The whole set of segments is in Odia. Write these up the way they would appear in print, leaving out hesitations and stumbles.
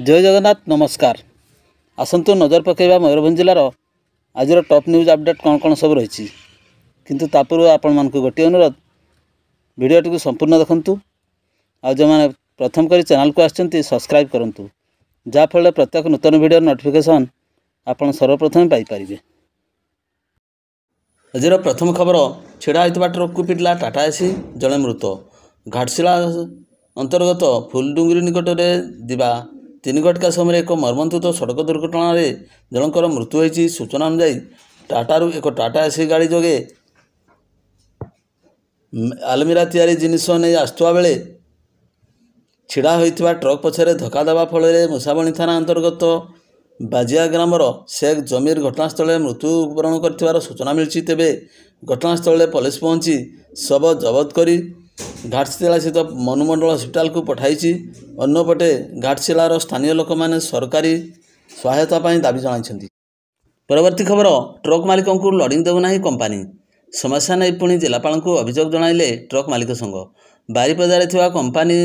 जय जगन्नाथ नमस्कार। आसतु नजर पकेबा मयूरभंज जिलार आज टॉप न्यूज अपडेट कौन कौन सब रही किंतु पूर्व आपण मानक गोटे अनुरोध वीडियोटी को संपूर्ण देखंतु आ जो मैंने प्रथम करी चैनल को आछंती सब्सक्राइब करंतु जाफल प्रत्येक नूतन वीडियो नोटिफिकेशन आपण सर्वप्रथम पाई परिबे। आज प्रथम खबर छिड़ा होता ट्रक को पिटला टाटा एसी जड़े मृत। घाटशिला अंतर्गत फुलडुंगरी निकट में दिवा 3 घटिका समय एक मर्मन्तुद सड़क दुर्घटना जनकर मृत्यु होती। सूचना अनुसार टाटारू एक टाटा एसी गाड़ी जोगे आलमीरा तैयारी जिनिस नहीं आसुवा बेले छिड़ा होता ट्रक पछरे धक्का देवा फल मुसाबणी थाना अंतर्गत बाजिया ग्रामर शेख जमीर घटनास्थल मृत्युवरण कर सूचना मिली। तेबे घटनास्थल पुलिस पहुंची शव जबत कर घाटशिला स्थित मनुमंडल हस्पिटाल को पठाई। अन्यपटे घाटशिलार स्थानीय लोक मैंने सरकारी सहायता दाबी जनाई। परवर्ती खबर ट्रक मालिक को लोडिंग देउना कंपानी समस्या नहीं पुणी जिलापाल को अभियोग जणाइले ट्रक मालिक संघ। बारिपदारे थिबा कंपानी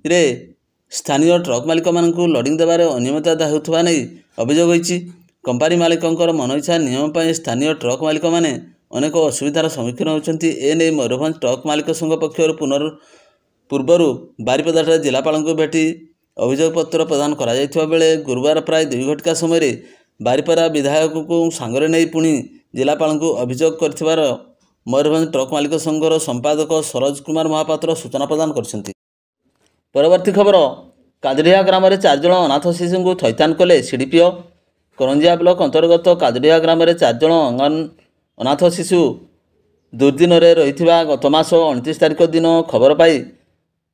रे स्थानीय ट्रक मालिक मानकु लोडिंग देबारे अनियमितता हेउथबा नै अभियोग होईछि। कंपानी मालिकंकर मन इच्छा नियम पर स्थानीय ट्रक मालिक माने अनेक असुविधार सम्मुखीन होती। एने मयूरभंज ट्रक मालिक संघ पक्षर पूर्वर बारिपदाଠାରେ जिलापाल को भेटी अभियोग पत्र प्रदान करा जायथिबा बेले गुरुवार प्राय 2 घटिका समय बारिपदा विधायक को सांगरे नहीं पुणी जिलापाल को अभियोग कर मयूरभंज ट्रक मालिक संघर संपादक सरोज कुमार महापात्र सूचना प्रदान कर। परवर्ती खबर कादड़िया ग्राम में 4 जन अनाथ शिशु को थैथान कले सीडीपीओ। करंजिया ब्लॉक अंतर्गत कादड़िया ग्राम में 4 जन अनाथ शिशु दुर्दिन रही गत मास 29 तारिख दिन खबर पाई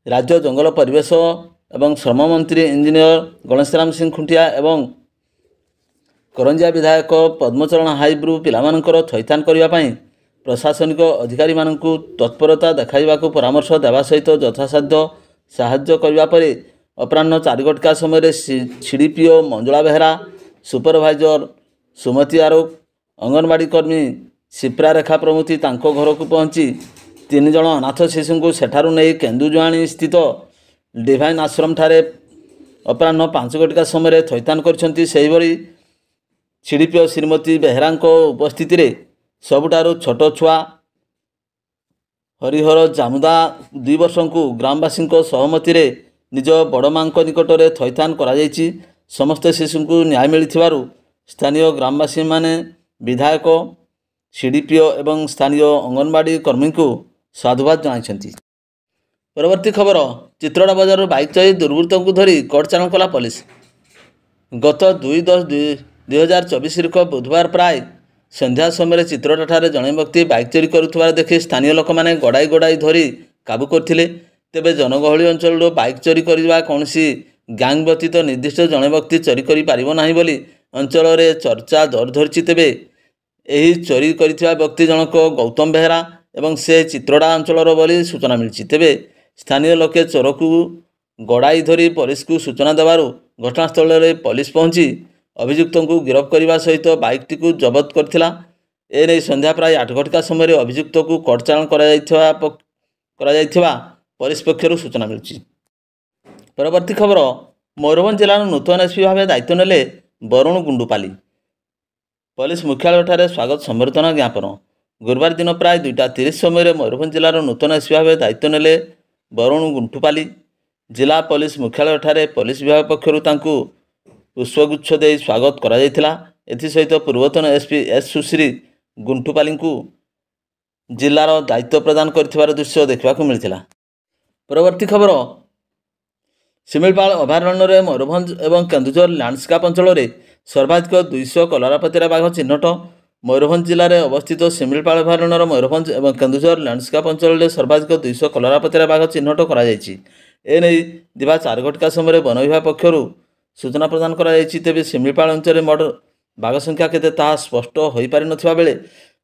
राज्य जंगल परिवेश एवं श्रम मंत्री इंजीनियर गणेशराम सिंह खुंटिया एवं करंजिया विधायक पद्मचरण हाइब्रु पिलामानंकर थैथान करने प्रशासनिक अधिकारी मानकु तत्परता देखाइबाकु परामर्श देवा सहित यथासाध्य साहाय्य करने पर अपराह्न 4 घटिका समय सीडीपीओ मंजुला बेहरा, सुपरभाइजर सुमति आरोप, अंगनवाड़ी कर्मी शिप्रा रेखा प्रमुति तांको घर को पहुंची 3 जन अनाथ शिशु को सेठारु नहीं केन्दुजुआणी स्थित डिवाइन आश्रम ठारे अपराह्न 5 घटिका समय थैथान करछंती। सेहिभଳି सीडीपीओ श्रीमती बेहरा उपस्थित रे सबुठारु छोट छुआ हरिहर जामुदा 2 वर्ष को ग्रामवासी सहमति रे निज बड़ मां निकट में थैथान करा जायछि। समस्त शिशु को न्याय मिलिथिबारु स्थानीय ग्रामवासी माने विधायक सीडीपीओ एवं स्थानीय अंगनवाड़ी कर्मी को साधुवाद जनाइछंती। परवर्ती खबर चित्रोड़ा बजार बाइक चोरी दुर्वृत्तों को धरी कोर्ट चालाण कला पुलिस। गत 2/10/2024 बुधवार प्राय संध्या समय चित्रोड़ा ठारे जड़े व्यक्ति बाइक चोरी करुथिबार देखि स्थानीय लोक माने गड़ाई गड़ाई धरी काबू करथिले। तेबे जनगहली अंचल बाइक चोरी करबा कोनसी गैंग व्यतीत निर्दिष्ट जड़े व्यक्ति चोरी करि पारिबो नाही बोली अंचल रे चर्चा दर धरिछि। तेबे एही चोरी करिथिबा व्यक्ति जनक गौतम बेहरा एवं से चित्रोड़ा अंचलर बोली सूचना मिली। तेबे स्थानीय लोके चोर को गड़ाई धरी पुलिस को सूचना देवारु घटनास्थल में पुलिस पहुंची अभियुक्तों को गिरफ्त करने सहित बाइकटी को जबत करथिला। एने संध्या प्राय 8 घटिका समय अभियुक्त को कोर्ट चालाण करा जायथिबा पुलिस पक्षरु सूचना मिली। परवर्ती खबर मयूरभंज जिलार नूतन एसपी भाव दायित्व नेले वरुण गुंडुपाली। पुलिस मुख्यालय ठारे स्वागत संबर्धना ज्ञापन। गुरुवार दिन प्राय 2:30 समय मयूरभंज जिलार नूतन एसपी भाव दायित्व नेले वरुण गुंटुपाली। जिला पुलिस मुख्यालय ठारे पुलिस विभाग पक्षरु तांकु पुष्पगुच्छ दे स्वागत करा जायथिला। एथि सहित पूर्वतन एसपी एस सुश्री गुंटुपाली को जिलार दायित्व प्रदान करथिबार दृश्य देखा मिलथिला। परवर्ती खबर शिमिलपाल अभयारण्य में मयूरभंज एवं केन्दुझर लैंडस्केप अंचल में सर्वाधिक 200 कलरापतिरा बाघ चिन्हट। मयूरभंज जिले में अवस्थित शिमिलपाल अभयारण्यर मयूरभंज एवं केन्दुझर लैंडस्केप अंचल में सर्वाधिक 200 कलरापतिरा बाघ चिन्हट कर दिवा 4 घटिका समय वन विभाग पक्षर सूचना प्रदान कर। तेज शिमिलपाल अंचल मोट बाघ संख्या केते ताहा स्पष्ट हो पारि नथिबा बेले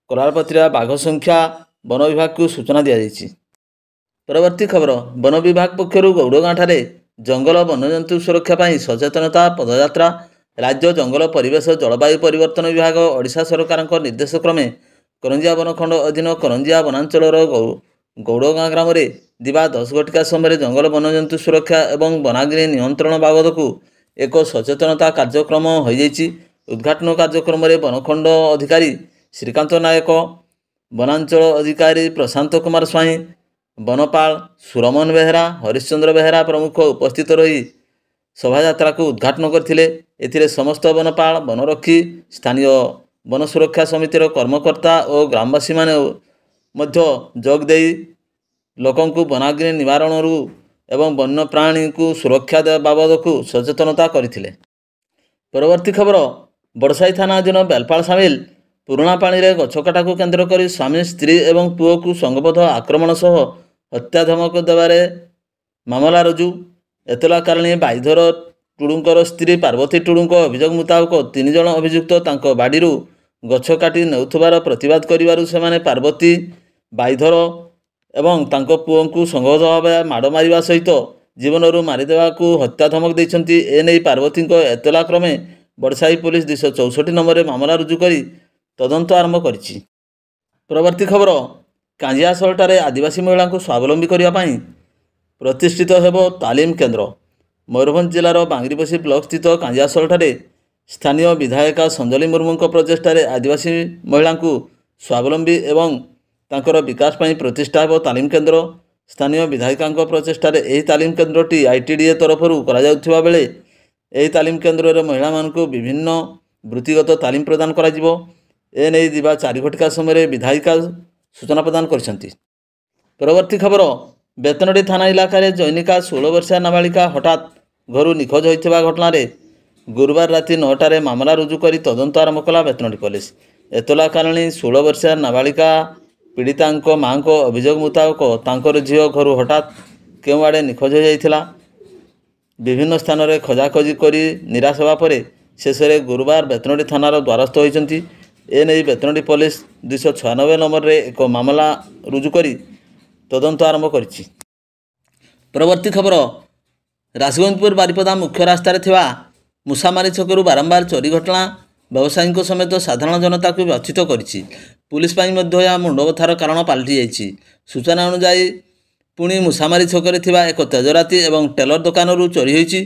कलरापतिरा बाघ संख्या वन विभाग को सूचना दी जायछि। परवर्ती खबर वन विभाग पक्षर गौड़गाँ ठारे जंगल वन्यजंतु सुरक्षा पाई सचेतनता पदयात्रा। राज्य जंगल परिवेश जलवायु परिवर्तन विभाग ओडिशा सरकार निर्देश क्रमे करंजिया वनखंड अधीन करंजिया वनांचलर गौड़गाँ ग्राम में दिवा 10 घटिका समय जंगल वन्यजंतु सुरक्षा और वनाग्नि नियंत्रण बाबद को ଏକ ସଚେତନତା କାର୍ଯ୍ୟକ୍ରମ ହୋଇଯାଇଛି। ଉଦ୍ଘାଟନ କାର୍ଯ୍ୟକ୍ରମରେ ବନଖଣ୍ଡ ଅଧିକାରୀ ଶ୍ରୀକାନ୍ତ ନାୟକ, ବନାଞ୍ଚଳ ଅଧିକାରୀ ପ୍ରଶାନ୍ତ କୁମାର ସ୍ୱାଇଁ, ବନପାଳ ସୁରମନ ବେହେରା, ହରିଶ୍ଚନ୍ଦ୍ର ବେହେରା ପ୍ରମୁଖ ଉପସ୍ଥିତ ରହି ଶୋଭାଯାତ୍ରାକୁ ଉଦ୍ଘାଟନ କରିଥିଲେ। ଏଥିରେ ସମସ୍ତ ବନପାଳ, ବନରକ୍ଷୀ, ସ୍ଥାନୀୟ ବନ ସୁରକ୍ଷା ସମିତିର କର୍ମକର୍ତ୍ତା ଓ ଗ୍ରାମବାସୀମାନେ ମଧ୍ୟ ଯୋଗ ଦେଇ ଲୋକଙ୍କୁ ବନାଗ୍ନି ନିବାରଣରୁ ଏବଂ ବନ୍ୟପ୍ରାଣୀଙ୍କୁ ସୁରକ୍ଷା ଦେବା ବାବଦକୁ ସଚେତନତା କରିଥିଲେ। ପରବର୍ତ୍ତୀ ଖବର, ବଡ଼ସାହି ଥାନା ଅଧୀନ ବେଲପାଳ ସାମିଲ ପୁରୁଣା ପାଣିରେ ଗଛ କଟାକୁ କେନ୍ଦ୍ର କରି ସ୍ୱାମୀ, ସ୍ତ୍ରୀ ଏବଂ ପୁଅକୁ ସଂଘବଦ୍ଧ ଆକ୍ରମଣ ସହ ହତ୍ୟା ଧମକ ଦେବାରେ ମାମଲା ରୁଜୁ। ଏତଲାକାରଣୀ ବାଇଧର ଟୁଡୁଙ୍କର ସ୍ତ୍ରୀ ପାର୍ବତୀ ଟୁଡୁଙ୍କ ଅଭିଯୋଗ ମୁତାବକ 3 ଜଣ ଅଭିଯୁକ୍ତ ତାଙ୍କ ବାଡ଼ିରୁ ଗଛ କାଟି ନେଉଥିବାର ପ୍ରତିବାଦ କରିବାରୁ ସେମାନେ ପାର୍ବତୀ, ବାଇଧର ଏବଂ ତାଙ୍କ ପୁଅଙ୍କୁ ସଂଘବଦ୍ଧ ଭାବେ ମାଡ଼ ମାରିବା ସହିତ ଜୀବନରୁ ମାରିଦେବାକୁ ହତ୍ୟା ଧମକ ଦେଇଛନ୍ତି। ଏନେଇ ପାର୍ବତୀଙ୍କ ଏତଲା କ୍ରମେ ବଡ଼ସାହି ପୁଲିସ 264 ନମ୍ବରରେ ମାମଲା ରୁଜୁ କରି ତଦନ୍ତ ଆରମ୍ଭ କରିଛି। ପରବର୍ତ୍ତୀ ଖବର, କାଞ୍ଜିଆସୋଲଠାରେ ଆଦିବାସୀ ମହିଳାଙ୍କୁ ସ୍ୱାବଲମ୍ବୀ କରିବା ପାଇଁ ପ୍ରତିଷ୍ଠିତ ହେବ ତାଲିମ କେନ୍ଦ୍ର। ମୟୂରଭଞ୍ଜ ଜିଲ୍ଲାର ବାଙ୍ଗିରିପୋଷି ବ୍ଲକ ସ୍ଥିତ କାଞ୍ଜିଆସୋଲଠାରେ ସ୍ଥାନୀୟ ବିଧାୟିକା ସଞ୍ଜଲି ମୁର୍ମୁଙ୍କ ପ୍ରଚେଷ୍ଟାରେ ଆଦିବାସୀ ମହିଳାଙ୍କୁ ସ୍ୱାବଲମ୍ବୀ ଏବଂ ତାଙ୍କର ବିକାଶ ପାଇଁ ପ୍ରତିଷ୍ଠା ହେବ ତାଲିମ କେନ୍ଦ୍ର। ସ୍ଥାନୀୟ ବିଧାୟିକାଙ୍କ ପ୍ରଚେଷ୍ଟାରେ ଏହି ତାଲିମ କେନ୍ଦ୍ରଟି ITDA ତରଫରୁ କରାଯାଉଥିବା ବେଳେ ଏହି ତାଲିମ କେନ୍ଦ୍ରରେ ମହିଳାମାନଙ୍କୁ ବିଭିନ୍ନ ବୃତ୍ତିଗତ ତାଲିମ ପ୍ରଦାନ କରାଯିବ। ଏନେଇ ଦିବା 4 ଘଟିକା ସମୟରେ ବିଧାୟିକା ସୂଚନା ପ୍ରଦାନ କରିଛନ୍ତି। ପରବର୍ତ୍ତୀ ଖବର, ବେତନଟୀ ଥାନା ଇଲାକାରେ ଜୈନିକା 16 ବର୍ଷିଆ ନାବାଳିକା ହଠାତ୍ ଘରୁ ନିଖୋଜ ହୋଇଥିବା ଘଟଣାରେ ଗୁରୁବାର ରାତି 9ଟାରେ ମାମଲା ରୁଜୁ କରି ତଦନ୍ତ ଆରମ୍ଭ କଲା ବେତନଟୀ ପୋଲିସ। ଏତଲାକାରଣୀ 16 ବର୍ଷିଆ ନାବାଳିକା ପୀଡ଼ିତାଙ୍କ ମାଙ୍କ ଅଭିଯୋଗ ମୁତାବକ ତାଙ୍କର ଝିଅ ଘରୁ ହଠାତ୍ କେଉଁଆଡ଼େ ନିଖୋଜ ହୋଇଯାଇଥିଲା। ବିଭିନ୍ନ ସ୍ଥାନରେ ଖୋଜାଖୋଜି କରି ନିରାଶ ହେବା ପରେ ଶେଷରେ ଗୁରୁବାର ବେତନଟୀ ଥାନାର ଦ୍ୱାରସ୍ଥ ହୋଇଛନ୍ତି। ଏନେଇ ବେତନଟୀ ପୋଲିସ 296 ନମ୍ବରରେ ଏକ ମାମଲା ରୁଜୁ କରି ତଦନ୍ତ ଆରମ୍ଭ କରିଛି। ପରବର୍ତ୍ତୀ ଖବର, ରାଜଗଞ୍ଜପୁର ବାରିପଦା ମୁଖ୍ୟ ରାସ୍ତାରେ ଥିବା ମୂଷାମାରୀ ଛକରୁ ବାରମ୍ବାର ଚୋରି ଘଟଣା ବ୍ୟବସାୟୀଙ୍କ ସମେତ ସାଧାରଣ ଜନତାକୁ ବ୍ୟଥିତ କରିଛି। ପୁଲିସ ପାଇଁ ମଧ୍ୟ ଏହା ମୁଣ୍ଡବଥାର କାରଣ ପାଲଟିଯାଇଛି। ସୂଚନା ଅନୁଯାୟୀ ପୁଣି ମୂଷାମାରୀ ଛକରେ ଥିବା ଏକ ତେଜରାତି ଏବଂ ଟେଲର ଦୋକାନରୁ ଚୋରି ହୋଇଛି।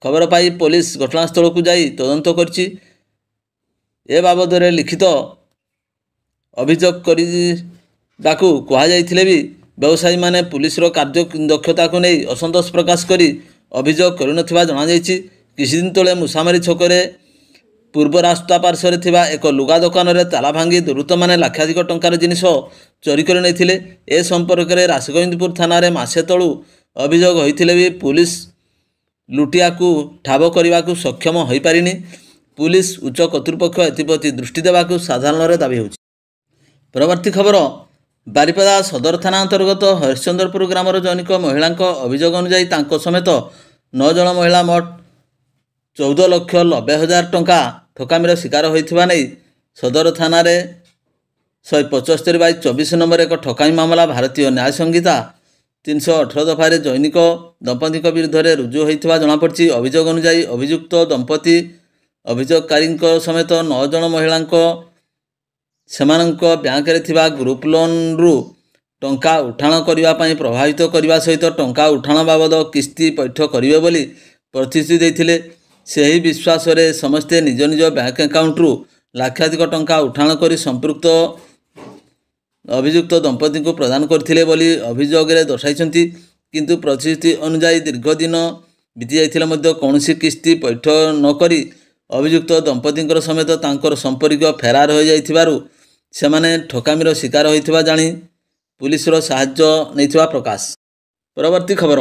ଖବର ପାଇ ପୋଲିସ ଘଟଣାସ୍ଥଳକୁ ଯାଇ ତଦନ୍ତ କରିଛି। ଏ ବାବଦରେ ଲିଖିତ ଅଭିଯୋଗ କରିବାକୁ କୁହାଯାଇଥିଲେ ବି ବ୍ୟବସାୟୀମାନେ ପୁଲିସର କାର୍ଯ୍ୟଦକ୍ଷତାକୁ ନେଇ ଅସନ୍ତୋଷ ପ୍ରକାଶ କରି ଅଭିଯୋଗ କରିନଥିବା ଜଣାଯାଇଛି। କିଛିଦିନ ତଳେ ମୂଷାମାରୀ ଛକରେ ପୂର୍ବ ରାସ୍ତା ପାର୍ଶ୍ୱରେ ଥିବା ଏକ ଲୁଗା ଦୋକାନରେ ତାଲା ଭାଙ୍ଗି ଦୁର୍ବୃତ୍ତମାନେ ଲକ୍ଷାଧିକ ଟଙ୍କାର ଜିନିଷ ଚୋରି କରି ନେଇଥିଲେ। ଏ ସମ୍ପର୍କରେ ରାଜଗୋବିନ୍ଦପୁର ଥାନାରେ ମାସେ ତଳୁ ଅଭିଯୋଗ ହୋଇଥିଲେ ବି ପୁଲିସ ଲୁଟିଆକୁ ଠାବ କରିବାକୁ ସକ୍ଷମ ହୋଇପାରିନି। ପୁଲିସ ଉଚ୍ଚ କର୍ତ୍ତୃପକ୍ଷ ଏଥିପ୍ରତି ଦୃଷ୍ଟି ଦେବାକୁ ସାଧାରଣରେ ଦାବି ହେଉଛି। ପରବର୍ତ୍ତୀ ଖବର, ବାରିପଦା ସଦର ଥାନା ଅନ୍ତର୍ଗତ ହରିଶ୍ଚନ୍ଦ୍ରପୁର ଗ୍ରାମର ଜନୈକ ମହିଳାଙ୍କ ଅଭିଯୋଗ ଅନୁଯାୟୀ ତାଙ୍କ ସମେତ 9 ଜଣ ମହିଳା ମୋଟ 14,90,000 ଟଙ୍କା ଠକାମିର ଶିକାର ହୋଇଥିବା ନେଇ ସଦର ଥାନାରେ 175/24 ନମ୍ବର ଏକ ଠକାମି ମାମଲା ଭାରତୀୟ ନ୍ୟାୟ ସଂହିତା 318 ଦଫାରେ ଜୈନିକ ଦମ୍ପତିଙ୍କ ବିରୁଦ୍ଧରେ ରୁଜୁ ହୋଇଥିବା ଜଣାପଡ଼ିଛି। ଅଭିଯୋଗ ଅନୁଯାୟୀ ଅଭିଯୁକ୍ତ ଦମ୍ପତି ଅଭିଯୋଗକାରୀଙ୍କ ସମେତ 9 ଜଣ ମହିଳାଙ୍କ ସେମାନଙ୍କ ବ୍ୟାଙ୍କରେ ଥିବା ଗ୍ରୁପ ଲୋନ୍ରୁ ଟଙ୍କା ଉଠାଣ କରିବା ପାଇଁ ପ୍ରଭାବିତ କରିବା ସହିତ ଟଙ୍କା ଉଠାଣ ବାବଦ କିସ୍ତି ପୈଠ କରିବେ ବୋଲି ପ୍ରତିଶ୍ରୁତି ଦେଇଥିଲେ। ସେହି ବିଶ୍ୱାସରେ ସମସ୍ତେ ନିଜ ନିଜ ବ୍ୟାଙ୍କ ଆକାଉଣ୍ଟରୁ ଲକ୍ଷାଧିକ ଟଙ୍କା ଉଠାଣ କରି ସମ୍ପୃକ୍ତ ଅଭିଯୁକ୍ତ ଦମ୍ପତିଙ୍କୁ ପ୍ରଦାନ କରିଥିଲେ ବୋଲି ଅଭିଯୋଗରେ ଦର୍ଶାଇଛନ୍ତି। କିନ୍ତୁ ପ୍ରତିଶ୍ରୁତି ଅନୁଯାୟୀ ଦୀର୍ଘ ଦିନ ବିତିଯାଇଥିଲେ ମଧ୍ୟ କୌଣସି କିସ୍ତି ପୈଠ ନକରି ଅଭିଯୁକ୍ତ ଦମ୍ପତିଙ୍କର ସମେତ ତାଙ୍କର ସମ୍ପର୍କୀୟ ଫେରାର ହୋଇଯାଇଥିବାରୁ ସେମାନେ ଠକାମିର ଶିକାର ହୋଇଥିବା ଜାଣି ପୁଲିସର ସାହାଯ୍ୟ ନେଇଥିବା ପ୍ରକାଶ। ପରବର୍ତ୍ତୀ ଖବର,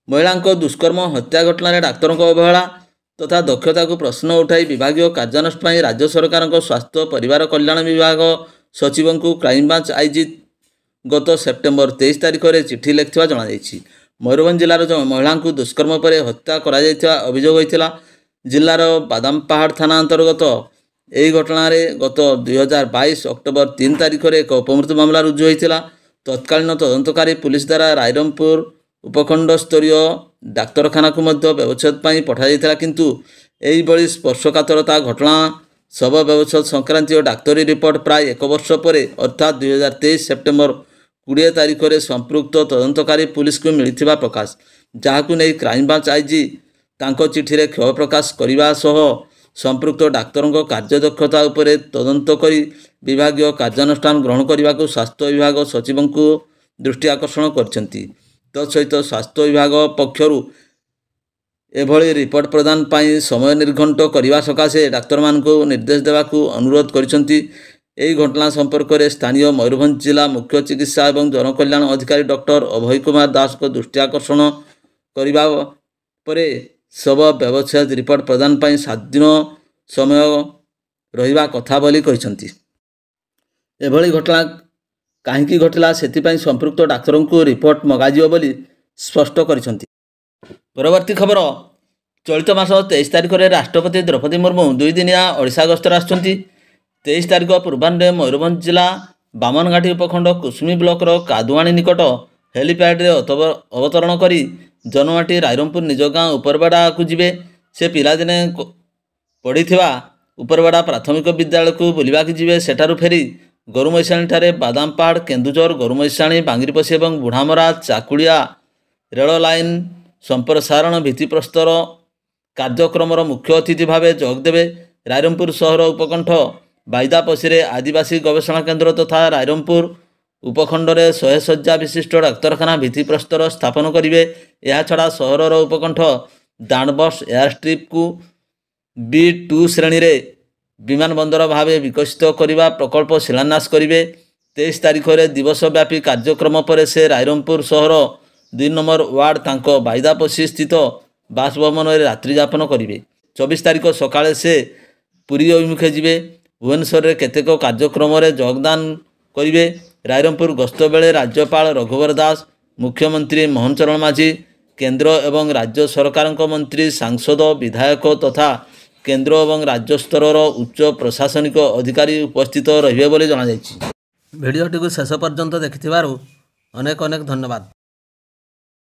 ମହିଳାଙ୍କ ଦୁଷ୍କର୍ମ ହତ୍ୟା ଘଟଣାରେ ଡାକ୍ତରଙ୍କ ଅବହେଳା ତଥା ଦକ୍ଷତାକୁ ପ୍ରଶ୍ନ ଉଠାଇ ବିଭାଗୀୟ କାର୍ଯ୍ୟାନୁଷ୍ଠାନ ପାଇଁ ରାଜ୍ୟ ସରକାରଙ୍କ ସ୍ୱାସ୍ଥ୍ୟ ପରିବାର କଲ୍ୟାଣ ବିଭାଗ ସଚିବଙ୍କୁ କ୍ରାଇମବ୍ରାଞ୍ଚ IG ଗତ ସେପ୍ଟେମ୍ବର 23 ତାରିଖରେ ଚିଠି ଲେଖିଥିବା ଜଣାଯାଇଛି। ମୟୂରଭଞ୍ଜ ଜିଲ୍ଲାର ମହିଳାଙ୍କୁ ଦୁଷ୍କର୍ମ ପରେ ହତ୍ୟା କରାଯାଇଥିବା ଅଭିଯୋଗ ହୋଇଥିଲା। ଜିଲ୍ଲାର ବାଦାମପାହାଡ଼ ଥାନା ଅନ୍ତର୍ଗତ ଏହି ଘଟଣାରେ ଗତ 2022 ଅକ୍ଟୋବର 3 ତାରିଖରେ ଏକ ଅପମୃତ୍ୟୁ ମାମଲା ରୁଜୁ ହୋଇଥିଲା। ତତ୍କାଳୀନ ତଦନ୍ତକାରୀ ପୁଲିସ ଦ୍ୱାରା ରାଇରଙ୍ଗପୁର ଉପଖଣ୍ଡସ୍ତରୀୟ ଡାକ୍ତରଖାନାକୁ ମଧ୍ୟ ବ୍ୟବଚ୍ଛେଦ ପାଇଁ ପଠାଯାଇଥିଲା। କିନ୍ତୁ ଏହିଭଳି ସ୍ପର୍ଶକାତରତା ଘଟଣା ଶବ ବ୍ୟବଚ୍ଛେଦ ସଂକ୍ରାନ୍ତୀୟ ଡାକ୍ତରୀ ରିପୋର୍ଟ ପ୍ରାୟ 1 ବର୍ଷ ପରେ ଅର୍ଥାତ୍ 2023 ସେପ୍ଟେମ୍ବର 20 ତାରିଖରେ ସମ୍ପୃକ୍ତ ତଦନ୍ତକାରୀ ପୁଲିସକୁ ମିଳିଥିବା ପ୍ରକାଶ, ଯାହାକୁ ନେଇ କ୍ରାଇମବ୍ରାଞ୍ଚ IG ତାଙ୍କ ଚିଠିରେ କ୍ଷୋଭ ପ୍ରକାଶ କରିବା ସହ ସମ୍ପୃକ୍ତ ଡାକ୍ତରଙ୍କ କାର୍ଯ୍ୟଦକ୍ଷତା ଉପରେ ତଦନ୍ତ କରି ବିଭାଗୀୟ କାର୍ଯ୍ୟାନୁଷ୍ଠାନ ଗ୍ରହଣ କରିବାକୁ ସ୍ୱାସ୍ଥ୍ୟ ବିଭାଗ ସଚିବଙ୍କୁ ଦୃଷ୍ଟି ଆକର୍ଷଣ କରିଛନ୍ତି। ତତ୍ସହିତ ସ୍ୱାସ୍ଥ୍ୟ ବିଭାଗ ପକ୍ଷରୁ ଏଭଳି ରିପୋର୍ଟ ପ୍ରଦାନ ପାଇଁ ସମୟ ନିର୍ଘଣ୍ଟ କରିବା ସକାଶେ ଡାକ୍ତରମାନଙ୍କୁ ନିର୍ଦ୍ଦେଶ ଦେବାକୁ ଅନୁରୋଧ କରିଛନ୍ତି। ଏହି ଘଟଣା ସମ୍ପର୍କରେ ସ୍ଥାନୀୟ ମୟୂରଭଞ୍ଜ ଜିଲ୍ଲା ମୁଖ୍ୟ ଚିକିତ୍ସା ଏବଂ ଜନକଲ୍ୟାଣ ଅଧିକାରୀ ଡକ୍ଟର ଅଭୟ କୁମାର ଦାସଙ୍କ ଦୃଷ୍ଟି ଆକର୍ଷଣ କରିବା ପରେ ଶବ ବ୍ୟବଚ୍ଛେଦ ରିପୋର୍ଟ ପ୍ରଦାନ ପାଇଁ 7 ଦିନ ସମୟ ରହିବା କଥା ବୋଲି କହିଛନ୍ତି। ଏଭଳି ଘଟଣା କାହିଁକି ଘଟିଲା ସେଥିପାଇଁ ସମ୍ପୃକ୍ତ ଡାକ୍ତରଙ୍କୁ ରିପୋର୍ଟ ମଗାଯିବ ବୋଲି ସ୍ପଷ୍ଟ କରିଛନ୍ତି। ପରବର୍ତ୍ତୀ ଖବର, ଚଳିତ ମାସ 23 ତାରିଖରେ ରାଷ୍ଟ୍ରପତି ଦ୍ରୌପଦୀ ମୁର୍ମୁ 2 ଦିନିଆ ଓଡ଼ିଶା ଗସ୍ତରେ ଆସୁଛନ୍ତି। 23 ତାରିଖ ପୂର୍ବାହ୍ନରେ ମୟୂରଭଞ୍ଜ ଜିଲ୍ଲା ବାମନଘାଟି ଉପଖଣ୍ଡ କୁସୁମୀ ବ୍ଲକର କାଦୁଆଣୀ ନିକଟ ହେଲିପ୍ୟାଡ୍ରେ ଅବତରଣ କରି ଜନମାଟି ରାଇରଙ୍ଗପୁର ନିଜ ଗାଁ ଉପରବେଡ଼ାକୁ ଯିବେ। ସେ ପିଲାଦିନେ ପଢ଼ିଥିବା ଉପରବେଡ଼ା ପ୍ରାଥମିକ ବିଦ୍ୟାଳୟକୁ ବୁଲିବାକୁ ଯିବେ। ସେଠାରୁ ଫେରି ଗୋରୁମଇଶାଣୀଠାରେ ବାଦାମପାହାଡ଼, କେନ୍ଦୁଝର, ଗୋରୁମଇଶାଣୀ, ବାଙ୍ଗିରିପୋଷି ଏବଂ ବୁଢ଼ାମରା ଚାକୁଳିଆ ରେଳ ଲାଇନ ସମ୍ପ୍ରସାରଣ ଭିତ୍ତିପ୍ରସ୍ତର କାର୍ଯ୍ୟକ୍ରମର ମୁଖ୍ୟ ଅତିଥି ଭାବେ ଯୋଗ ଦେବେ। ରାଇରଙ୍ଗପୁର ସହର ଉପକଣ୍ଠ ବାଇଦାପୋଷିରେ ଆଦିବାସୀ ଗବେଷଣା କେନ୍ଦ୍ର ତଥା ରାଇରଙ୍ଗପୁର ଉପଖଣ୍ଡରେ 100 ଶଯ୍ୟା ବିଶିଷ୍ଟ ଡାକ୍ତରଖାନା ଭିତ୍ତିପ୍ରସ୍ତର ସ୍ଥାପନ କରିବେ। ଏହାଛଡ଼ା ସହରର ଉପକଣ୍ଠ ଦାଣ୍ଡବସ୍ ଏୟାରଷ୍ଟ୍ରିପ୍କୁ B2 ଶ୍ରେଣୀରେ ବିମାନ ବନ୍ଦର ଭାବେ ବିକଶିତ କରିବା ପ୍ରକଳ୍ପ ଶିଳାନ୍ୟାସ କରିବେ। 23 ତାରିଖରେ ଦିବସବ୍ୟାପୀ କାର୍ଯ୍ୟକ୍ରମ ପରେ ସେ ରାଇରଙ୍ଗପୁର ସହର 2 ନମ୍ବର ୱାର୍ଡ ତାଙ୍କ ବାଇଦାପୋଷି ସ୍ଥିତ ବାସଭବନରେ ରାତ୍ରି ଯାପନ କରିବେ। 24 ତାରିଖ ସକାଳେ ସେ ପୁରୀ ଅଭିମୁଖେ ଯିବେ। ଭୁବନେଶ୍ୱରରେ କେତେକ କାର୍ଯ୍ୟକ୍ରମରେ ଯୋଗଦାନ କରିବେ। ରାଇରଙ୍ଗପୁର ଗସ୍ତ ବେଳେ ରାଜ୍ୟପାଳ ରଘୁବର ଦାସ, ମୁଖ୍ୟମନ୍ତ୍ରୀ ମୋହନ ଚରଣ ମାଝୀ, କେନ୍ଦ୍ର ଏବଂ ରାଜ୍ୟ ସରକାରଙ୍କ ମନ୍ତ୍ରୀ, ସାଂସଦ, ବିଧାୟକ ତଥା କେନ୍ଦ୍ର ଏବଂ ରାଜ୍ୟ ସ୍ତରର ଉଚ୍ଚ ପ୍ରଶାସନିକ ଅଧିକାରୀ ଉପସ୍ଥିତ ରହିବେ ବୋଲି ଜଣାଯାଇଛି। ଭିଡ଼ିଓଟିକୁ ଶେଷ ପର୍ଯ୍ୟନ୍ତ ଦେଖିଥିବାରୁ ଅନେକ ଅନେକ ଧନ୍ୟବାଦ।